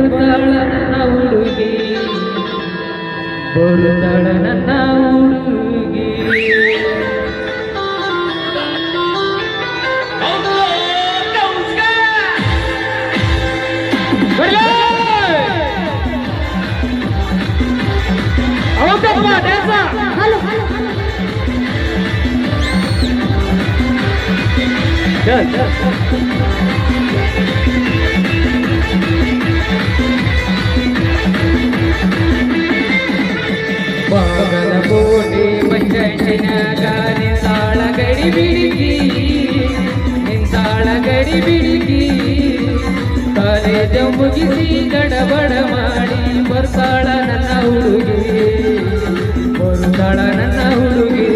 ಬರುತ್ತಾಳ ನನ್ನ ಹುಡುಗಿ ಬರುತ್ತಾಳ ನನ್ನ ಹುಡುಗಿ ಬಾಗಲಕೋಟೆ ಬಚ್ಚಟ್ಟಿನಾಗ ನಿಂತಾಳ ಗಡಿ ಬಿಡಿಗಿ ನಿಂತಾಳ ಗಡಿ ಬಿಡಿಗಿ ಕಾಲೇಜ ಮುಗಿಸಿ ಗಡಬಡ ಮಾಡಿ ಬರ್ತಾಳ ನನ್ನ ಹುಡುಗಿ ಬರ್ತಾಳ ನನ್ನ ಹುಡುಗಿ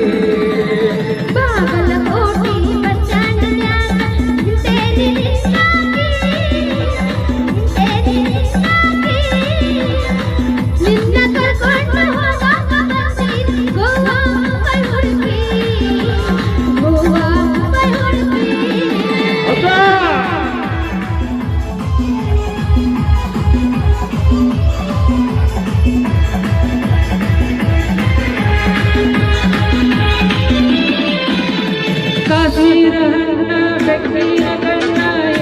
ಕಾಸಿರನ್ನ ಬೆಕ್ಕಿನ ಕಣ್ಣ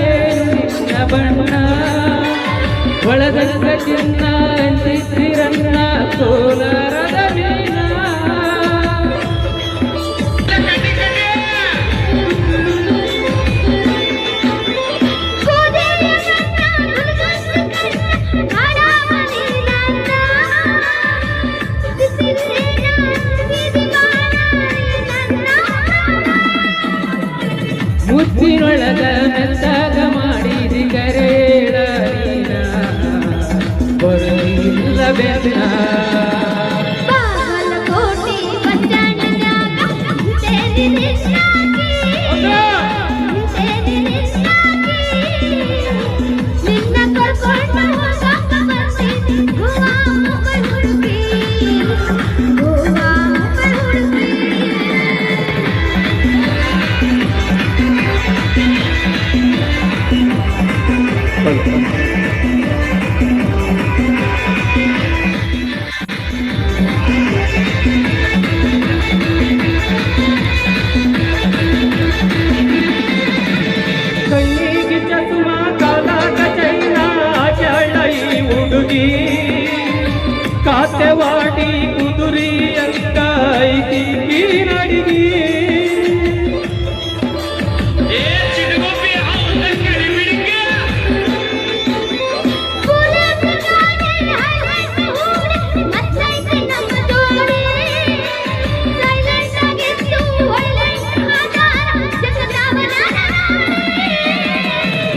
ಏನಿನ ಬಣ್ಣ ಒಳಗಂಗ ಚಿನ್ನ ಅಂತಿರನ್ನ ಸೋಲಾರದ ಮೀನ ಮುತ್ತಿನೊಳಗ ಮೆತ್ತಾಗ ಮಾಡಿದಿ ಕರೇಳ ನೀನ ಬರಲಿಲ್ಲ ಬೆನ್ನ ಕಣ್ಣಿಗೆ ಚಸುಮ ಕಾಲಾಗ ಚೈನ ಚಳೈ ಹುಡುಗಿ ಕಾತೆವಾಡಿ ಕುದುರಿ ಅಂಗಾಯಿ ನಡಿಗಿ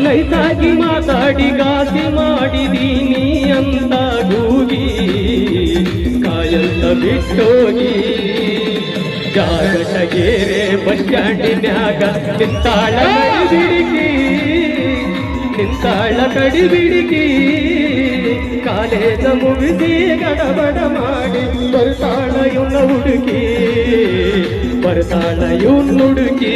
ನೈಸಾಗಿ ಮಾತಾಡಿ ಗಾಸಿ ಮಾಡಿದೀನಿ ಅಂತ ಗೂಗಿ ಕಾಯಂತ ಬಿಟ್ಟೋಗಿ ಜಾಗಟಗೇರೆ ಬಸ್ ಸ್ಟ್ಯಾಂಡಿನ್ಯಾಗ ನಿಂತಾಳ ಕಡಿಬಿಡಿಗಿ ನಿಂತಾಳ ಕಡಿಬಿಡಿಗಿ ಕಾಲೇಜ ಮುಗಿಸಿ ಗಡಬಡ ಮಾಡಿ ಬರ್ತಾಳ ಇವನ ಹುಡುಗಿ ಬರ್ತಾಳ ಇವನ್ ಹುಡುಗಿ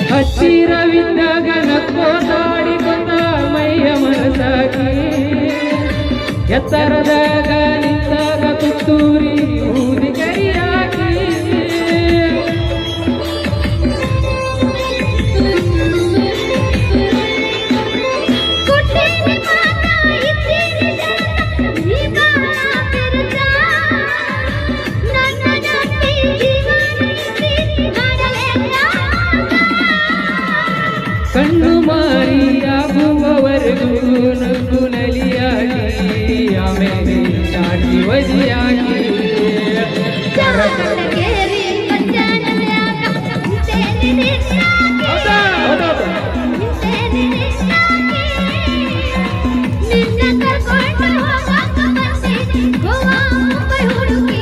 ಹತ್ತಿರವಿದ್ದಾಗ ನಕ್ಕೋತಾಡಿ ಬಂದ ಮೈಯ ಮನಸಾಗಿ ಎತ್ತರದಾಗ ನಿಂತಾಗ ತುತ್ತೂರಿ ಊದಿ ಕರಿಯಾಗಿ ಕಣ್ಣು ಮಾರಿಯಾಗುವವರೆಗೂ ನಗು ನಲಿಯಾಗಿ ಆಮೇಲೆ ಚಾಟಿ ಬದಿಯಾಗಿ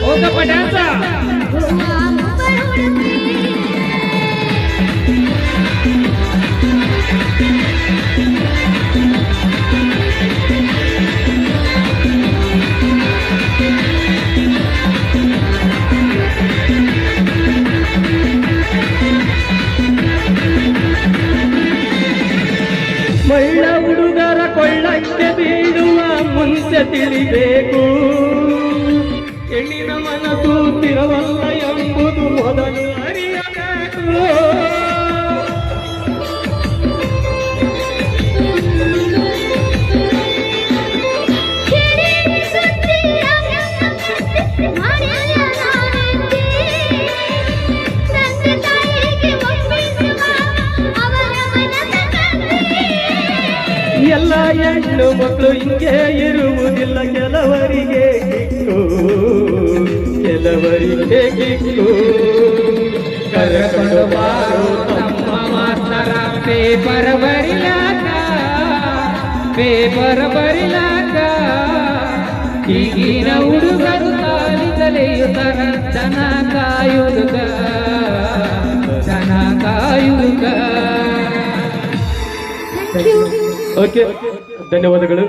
ಹೋಗಪ್ಪ ಡ್ಯಾನ್ಸ ಪ್ರಶ್ನೆ ಬೀಳುವ ಮುಂಚೆ ತಿಳಿಬೇಕು ಹೆಣ್ಣಿನ ಮನಸ್ಸು ಸ್ಥಿರವಲ್ಲ ಎಂಬುದು ಮೊದಲು ಅರಿಯಬೇಕು ಎಲ್ಲ ಹೆಣ್ಣು ಮಕ್ಕಳು ಹಿಂಗೆ ಇರುವುದಿಲ್ಲ ಕೆಲವರಿಗೆ ಕಿಕ್ಕು ಕೆಲವರಿಗೆ ಕಿಕ್ಕು ಕರೆಕೊಂಡು ಬಾರೋ ತಮ್ಮ ಮಾಸ್ತರ ಪೇಪರ್ ಬರಿಲಾಕ ಈಗಿನ ಹುಡುಗರು ತಾಲಿ ಕಲಿಯುತ್ತರ ದನ ಕಾಯುವುದ ಓಕೆ ಧನ್ಯವಾದಗಳು.